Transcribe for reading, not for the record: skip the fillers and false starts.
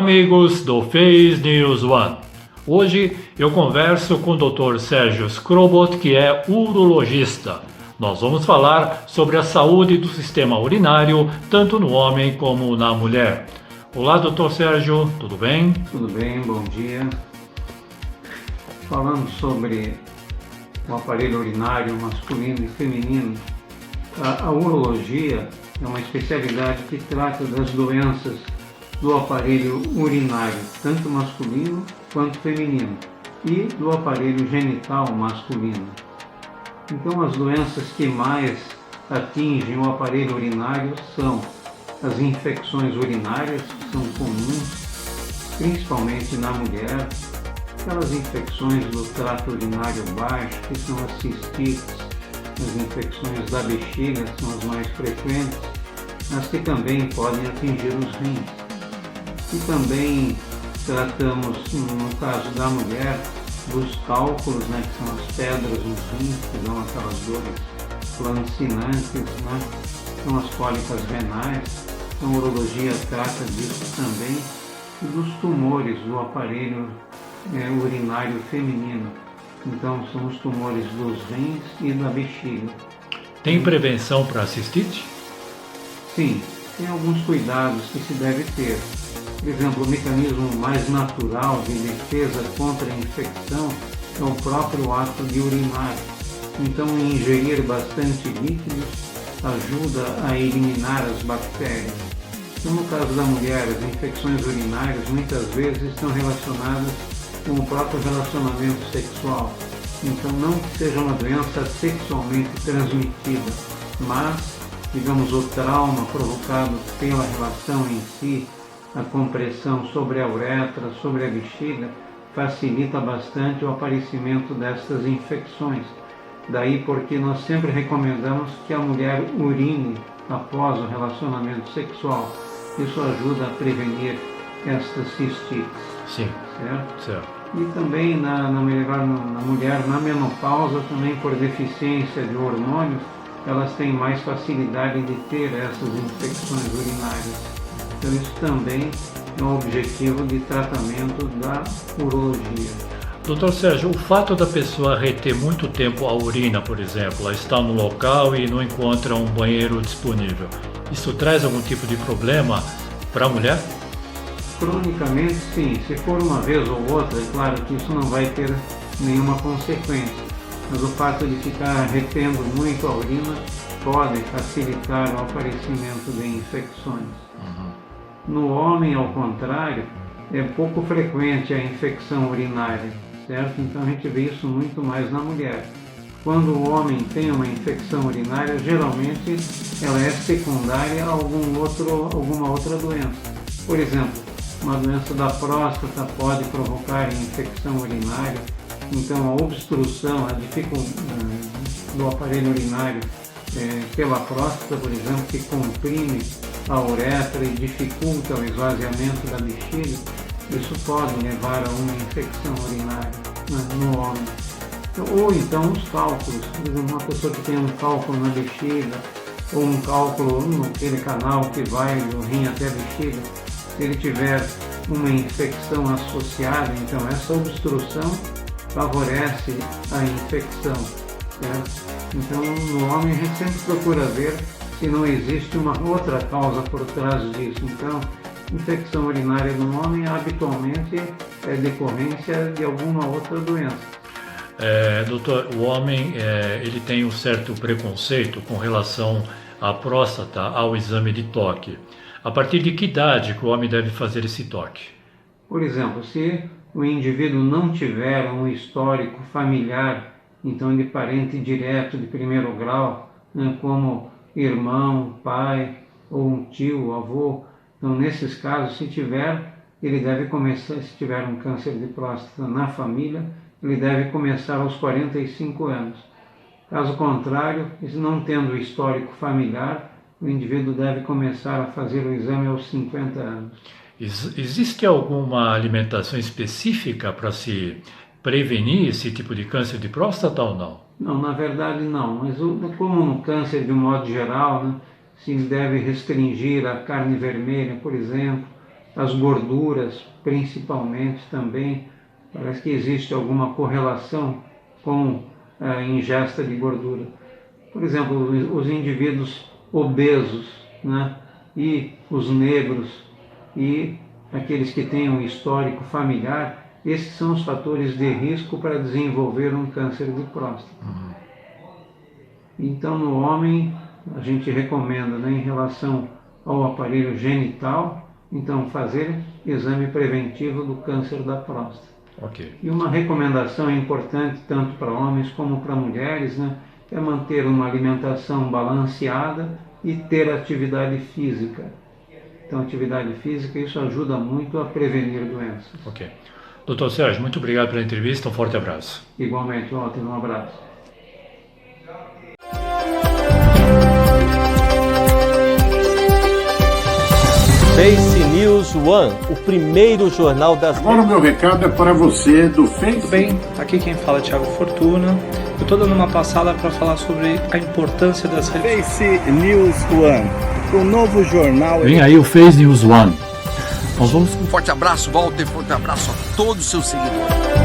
amigos do Face News One. Hoje eu converso com o Dr. Sérgio Skrobot, que é urologista. Nós vamos falar sobre a saúde do sistema urinário, tanto no homem como na mulher. Olá, Dr. Sérgio, tudo bem? Tudo bem, bom dia. Falando sobre o aparelho urinário masculino e feminino, a urologia é uma especialidade que trata das doenças do aparelho urinário, tanto masculino quanto feminino, e do aparelho genital masculino. Então, as doenças que mais atingem o aparelho urinário são as infecções urinárias, que são comuns, principalmente na mulher, aquelas infecções do trato urinário baixo, que são as cistites, as infecções da bexiga são as mais frequentes, mas que também podem atingir os rins. E também tratamos, no caso da mulher, dos cálculos, que são as pedras nos rins, que dão aquelas dores lancinantes, são as cólicas renais. Então, a urologia trata disso também, e dos tumores do aparelho urinário feminino. Então, são os tumores dos rins e da bexiga. Tem prevenção para a cistite? Sim, tem alguns cuidados que se deve ter. Por exemplo, o mecanismo mais natural de defesa contra a infecção é o próprio ato de urinar. Então, ingerir bastante líquidos ajuda a eliminar as bactérias. Então, no caso da mulher, as infecções urinárias muitas vezes estão relacionadas com o próprio relacionamento sexual. Então, não que seja uma doença sexualmente transmitida, mas, digamos, o trauma provocado pela relação em si, a compressão sobre a uretra, sobre a bexiga, facilita bastante o aparecimento destas infecções. Daí porque nós sempre recomendamos que a mulher urine após o relacionamento sexual. Isso ajuda a prevenir estas cistites. Sim. Certo? E também na mulher, na menopausa, também por deficiência de hormônios, elas têm mais facilidade de ter essas infecções urinárias. Então, isso também é um objetivo de tratamento da urologia. Doutor Sérgio, o fato da pessoa reter muito tempo a urina, por exemplo, ela está no local e não encontra um banheiro disponível, isso traz algum tipo de problema para a mulher? Cronicamente, sim. Se for uma vez ou outra, é claro que isso não vai ter nenhuma consequência. Mas o fato de ficar retendo muito a urina pode facilitar o aparecimento de infecções. No homem, ao contrário, é pouco frequente a infecção urinária, certo? Então a gente vê isso muito mais na mulher. Quando o homem tem uma infecção urinária, geralmente ela é secundária a alguma outra doença. Por exemplo, uma doença da próstata pode provocar infecção urinária. Então a obstrução, a dificuldade do aparelho urinário pela próstata, por exemplo, que comprime a uretra e dificulta o esvaziamento da bexiga, isso pode levar a uma infecção urinária no homem. Ou então os cálculos, por exemplo, uma pessoa que tem um cálculo na bexiga, ou um cálculo naquele canal que vai do rim até a bexiga, se ele tiver uma infecção associada, então essa obstrução favorece a infecção, certo? Então, no homem, a gente sempre procura ver se não existe uma outra causa por trás disso. Então, infecção urinária no homem habitualmente é decorrência de alguma outra doença. Doutor, o homem ele tem um certo preconceito com relação à próstata, ao exame de toque. A partir de que idade que o homem deve fazer esse toque? Por exemplo, se o indivíduo não tiver um histórico familiar, então de parente direto de primeiro grau, como irmão, pai, ou um tio, avô, então nesses casos, se tiver, ele deve começar, se tiver um câncer de próstata na família, ele deve começar aos 45 anos. Caso contrário, não tendo histórico familiar, o indivíduo deve começar a fazer o exame aos 50 anos. Existe alguma alimentação específica para se prevenir esse tipo de câncer de próstata ou não? Não, na verdade não, mas como no câncer de um modo geral, se deve restringir a carne vermelha, por exemplo, as gorduras, principalmente também. Parece que existe alguma correlação com a ingesta de gordura. Por exemplo, os indivíduos obesos, né, e os negros e aqueles que têm um histórico familiar, esses são os fatores de risco para desenvolver um câncer de próstata. Então, no homem, a gente recomenda, né, em relação ao aparelho genital, então fazer exame preventivo do câncer da próstata. Ok. E uma recomendação importante tanto para homens como para mulheres, né, é manter uma alimentação balanceada e ter atividade física. Então, atividade física, isso ajuda muito a prevenir doenças. Ok. Dr. Sérgio, muito obrigado pela entrevista, um forte abraço. Igualmente, Walter, um abraço. Face News One, o primeiro jornal das... Agora o meu recado é para você do Face. Tudo bem? Aqui quem fala é Thiago Fortuna. Eu estou dando uma passada para falar sobre a importância das redes sociais. Face News One, o novo jornal... Vem aí o Face News One. Nós vamos... Um forte abraço, Walter, forte abraço a todos os seus seguidores.